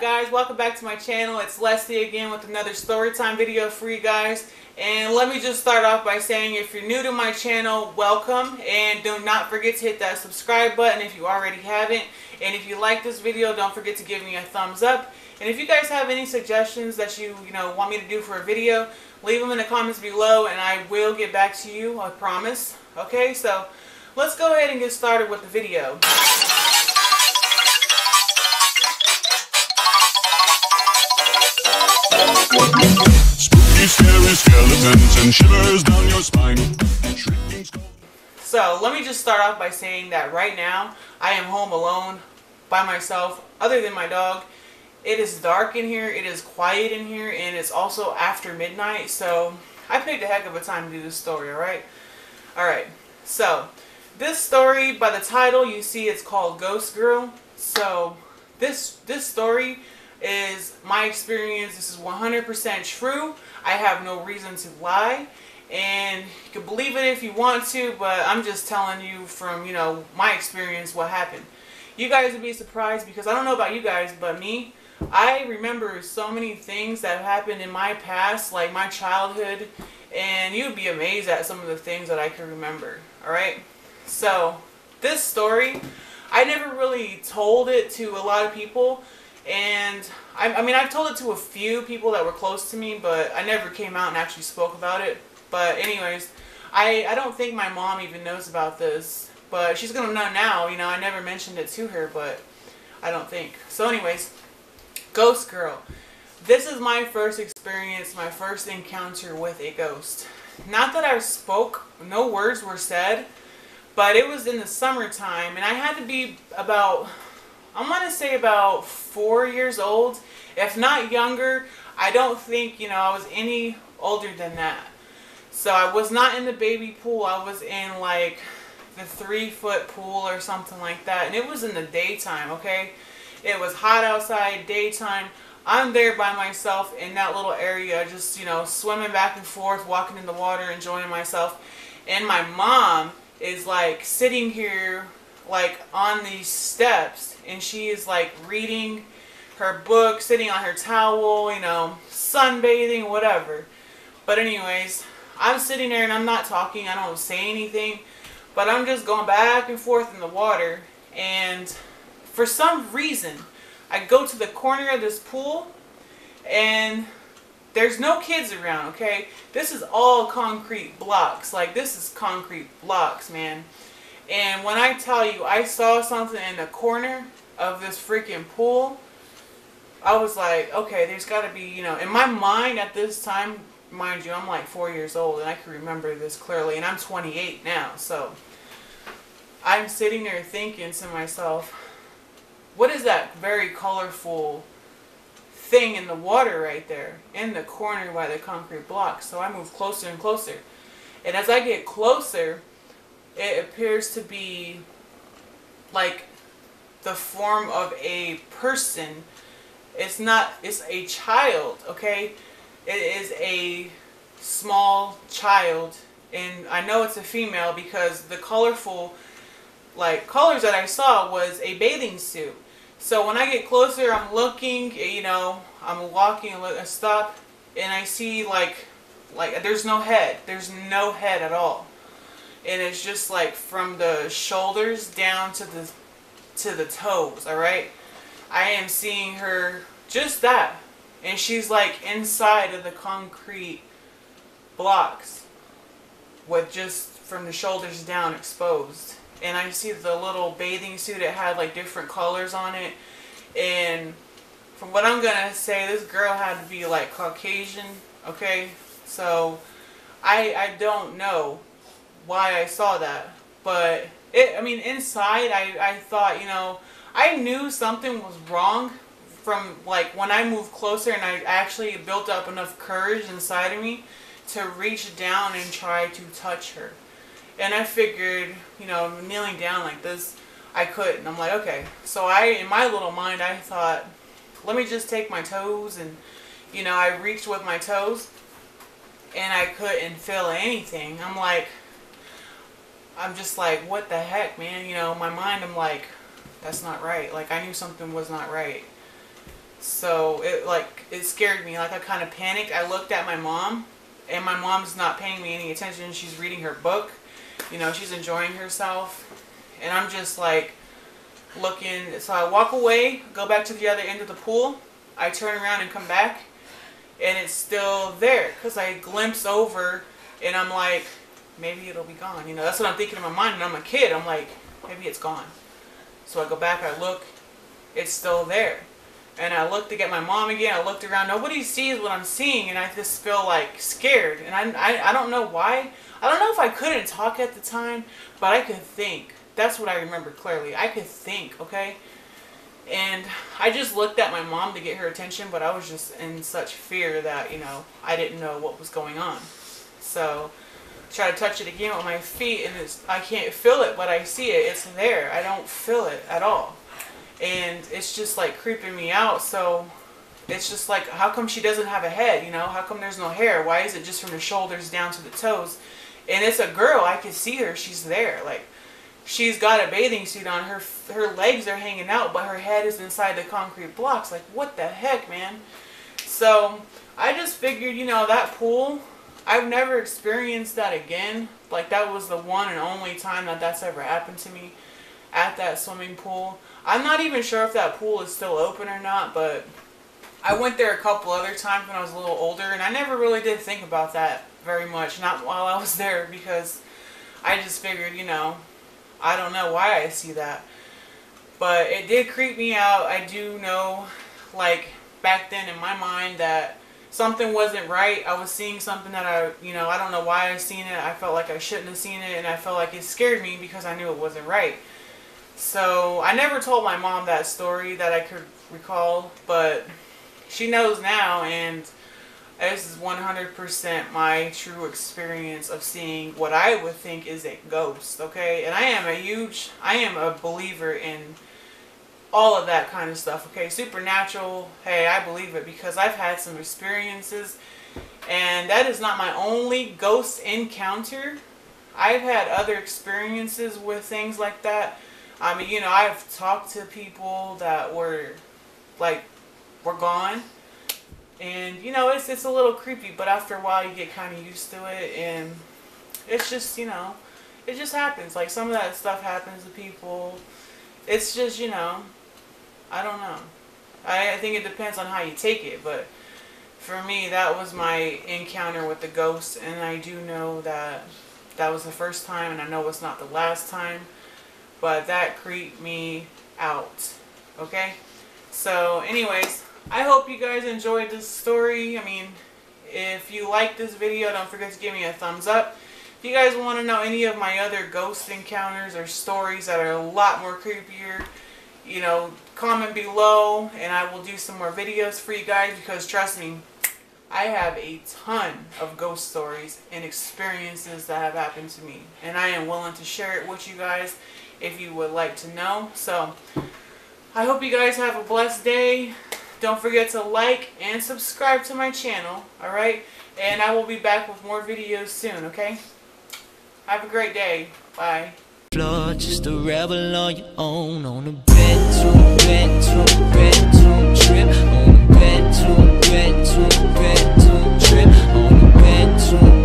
guys? Welcome back to my channel. It's Leslie again with another story time video for you guys. And let me just start off by saying, if you're new to my channel, welcome, and do not forget to hit that subscribe button if you already haven't. And if you like this video, don't forget to give me a thumbs up. And if you guys have any suggestions that you want me to do for a video, leave them in the comments below and I will get back to you, I promise. Okay, so let's go ahead and get started with the video. Spooky, scary skeletons and shivers down your spine. So let me just start off by saying that right now I am home alone by myself, other than my dog. It is dark in here, it is quiet in here, and it's also after midnight, so I picked a heck of a time to do this story, alright? Alright, so this story, by the title you see, it's called Ghost Girl. So this story is my experience. This is 100% true. I have no reason to lie, and you can believe it if you want to, but I'm just telling you from my experience what happened. You guys would be surprised, because I don't know about you guys, but me, I remember so many things that happened in my past, like my childhood, and you'd be amazed at some of the things that I can remember. Alright, so this story, I never really told it to a lot of people. And I mean, I've told it to a few people that were close to me, but I never came out and actually spoke about it. But anyways, I don't think my mom even knows about this, but she's gonna know now. I never mentioned it to her, but I don't think. So anyways, Ghost Girl. This is my first experience, my first encounter with a ghost. Not that I spoke, no words were said, but it was in the summertime, and I had to be about, I want to say about 4 years old, if not younger. I don't think, I was any older than that. So I was not in the baby pool. I was in like the 3-foot pool or something like that. And it was in the daytime, okay? It was hot outside, daytime. I'm there by myself in that little area, just, swimming back and forth, walking in the water, enjoying myself. And my mom is like sitting here like on these steps, and she is like reading her book, sitting on her towel, sunbathing, whatever. But anyways, I'm sitting there and I'm not talking, I don't say anything, but I'm just going back and forth in the water. And for some reason I go to the corner of this pool and there's no kids around, okay? This is all concrete blocks. Like, this is concrete blocks, man. And when I tell you, I saw something in the corner of this freaking pool, I was like, okay, there's got to be, in my mind at this time, mind you, I'm like 4 years old, and I can remember this clearly, and I'm 28 now, so I'm sitting there thinking to myself, what is that very colorful thing in the water right there, in the corner by the concrete block? So I move closer and closer, and as I get closer, it appears to be like the form of a person. It's a child, okay? It is a small child, and I know it's a female because the colorful colors that I saw was a bathing suit. So when I get closer, I'm looking, I'm walking, I stop, and I see like there's no head. There's no head at all. And it's just like from the shoulders down to the toes, alright? I am seeing her, just that. And she's like inside of the concrete blocks with just from the shoulders down exposed. And I see the little bathing suit, it had like different colors on it. And from what I'm gonna say, this girl had to be like Caucasian, okay? So I don't know why I saw that, but inside I thought, I knew something was wrong from like when I moved closer, and I actually built up enough courage inside of me to reach down and try to touch her. And I figured, kneeling down like this, I couldn't. I'm like, okay. So in my little mind, I thought, let me just take my toes, and I reached with my toes and I couldn't feel anything. I'm just like, what the heck, man? My mind, I'm like, that's not right. Like, I knew something was not right. So it scared me. Like I kind of panicked. I looked at my mom, and my mom's not paying me any attention. She's reading her book. You know, she's enjoying herself. And I'm just like looking. So I walk away, go back to the other end of the pool. I turn around and come back, and it's still there. Because I glimpse over, and I'm like, maybe it'll be gone. You know, that's what I'm thinking in my mind. And I'm a kid. I'm like, maybe it's gone. So I go back, I look, it's still there. And I looked to get my mom again. I looked around. Nobody sees what I'm seeing, and I just feel like scared. And I don't know why. I don't know if I couldn't talk at the time, but I could think. That's what I remember clearly. I could think, okay? And I just looked at my mom to get her attention, but I was just in such fear that, you know, I didn't know what was going on. So try to touch it again with my feet, and I can't feel it, but I see it. It's there. I don't feel it at all. And it's just like creeping me out. So it's just like, how come she doesn't have a head? You know, how come there's no hair? Why is it just from the shoulders down to the toes? And it's a girl. I can see her. She's there. Like, she's got a bathing suit on. Her legs are hanging out, but her head is inside the concrete blocks. Like, what the heck, man? So I just figured, you know, that pool, I've never experienced that again. Like, that was the one and only time that that's ever happened to me, at that swimming pool. I'm not even sure if that pool is still open or not, but I went there a couple other times when I was a little older, and I never really did think about that very much, not while I was there, because I just figured, you know, I don't know why I see that. But it did creep me out. I do know, like, back then in my mind that something wasn't right. I was seeing something that I don't know why I seen it. I felt like I shouldn't have seen it, and I felt like it scared me because I knew it wasn't right. So I never told my mom that story that I could recall, but she knows now, and this is 100% my true experience of seeing what I would think is a ghost, okay? And I am a believer in all of that kind of stuff, okay? Supernatural, hey, I believe it because I've had some experiences, and that is not my only ghost encounter. I've had other experiences with things like that. I mean, you know, I've talked to people that were gone. And, you know, it's a little creepy, but after a while you get kind of used to it. And it's just, you know, it just happens. Like, some of that stuff happens to people. It's just, you know, I don't know. I think it depends on how you take it. But for me, that was my encounter with the ghost. And I do know that that was the first time, and I know it's not the last time. But that creeped me out. Okay? So, anyways, I hope you guys enjoyed this story. I mean, if you like this video, don't forget to give me a thumbs up. If you guys want to know any of my other ghost encounters or stories that are a lot more creepier, you know, comment below, and I will do some more videos for you guys, because trust me, I have a ton of ghost stories and experiences that have happened to me, and I am willing to share it with you guys if you would like to know. So I hope you guys have a blessed day. Don't forget to like and subscribe to my channel, alright? And I will be back with more videos soon, okay? Have a great day. Bye. Floor, just a rebel on your own, on a bed to a bed to a bed to a trip, on a bed to a bed to a bed to a trip, on a bed to a